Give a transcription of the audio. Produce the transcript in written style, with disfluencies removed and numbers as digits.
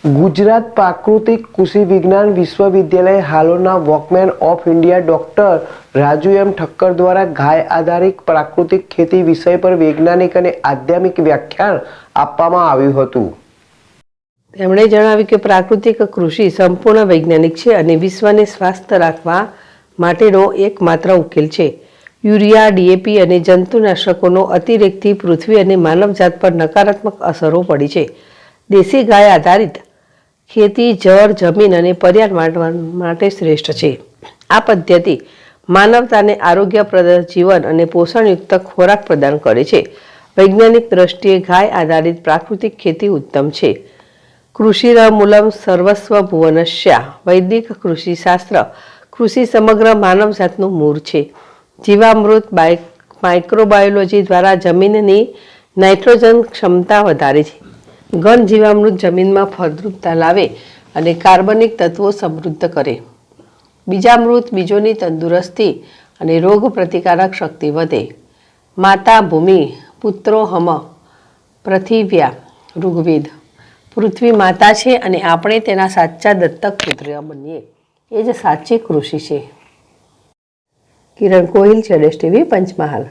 ગુજરાત પ્રાકૃતિક કૃષિ વિજ્ઞાન વિશ્વવિદ્યાલય હાલોના વોકમેન of India doctor Raju M Thakkar દ્વારા ગાય આધારિત પ્રાકૃતિક ખેતી વિષય પર વૈજ્ઞાનિક અને આધ્યાત્મિક વ્યાખ્યાન આપવામાં આવ્યું હતું. તેમણે જણાવ્યું કે પ્રાકૃતિક કૃષિ સંપૂર્ણ વૈજ્ઞાનિક છે અને વિશ્વને સ્વસ્થ રાખવા માટેનો એકમાત્ર ઉકેલ છે. યુરિયા, ડીએપી અને જંતુનાશકોનો અતિરેકથી પૃથ્વી અને માનવજાત પર નકારાત્મક અસરો પડી છે. દેશી ગાય આધારિત ખેતી જળ, જમીન અને પર્યાવરણ માટે શ્રેષ્ઠ છે. આ પદ્ધતિ માનવતાને આરોગ્યપ્રદ જીવન અને પોષણયુક્ત ખોરાક પ્રદાન કરે છે. વૈજ્ઞાનિક દ્રષ્ટિએ ગાય આધારિત પ્રાકૃતિક ખેતી ઉત્તમ છે. કૃષિરમૂલમ સર્વસ્વ ભુવનસ્યા. વૈદિક કૃષિશાસ્ત્ર કૃષિ સમગ્ર માનવજાતનું મૂળ છે. જીવામૃત માઇક્રોબાયોલોજી દ્વારા જમીનની નાઇટ્રોજન ક્ષમતા વધારે છે. ઘન જીવામૃત જમીનમાં ફળદ્રુપતા લાવે અને કાર્બનિક તત્વો સમૃદ્ધ કરે. બીજામૃત બીજોની તંદુરસ્તી અને રોગ પ્રતિકારક શક્તિ વધે. માતા ભૂમિ પુત્રો હમ પૃથિવ્યા. ઋગ્વેદ. પૃથ્વી માતા છે અને આપણે તેના સાચા દત્તક પુત્ર બનીએ. એ જ સાચી કૃષિ છે. કિરણ કોહિલ, જેડેશ ટીવી, પંચમહાલ.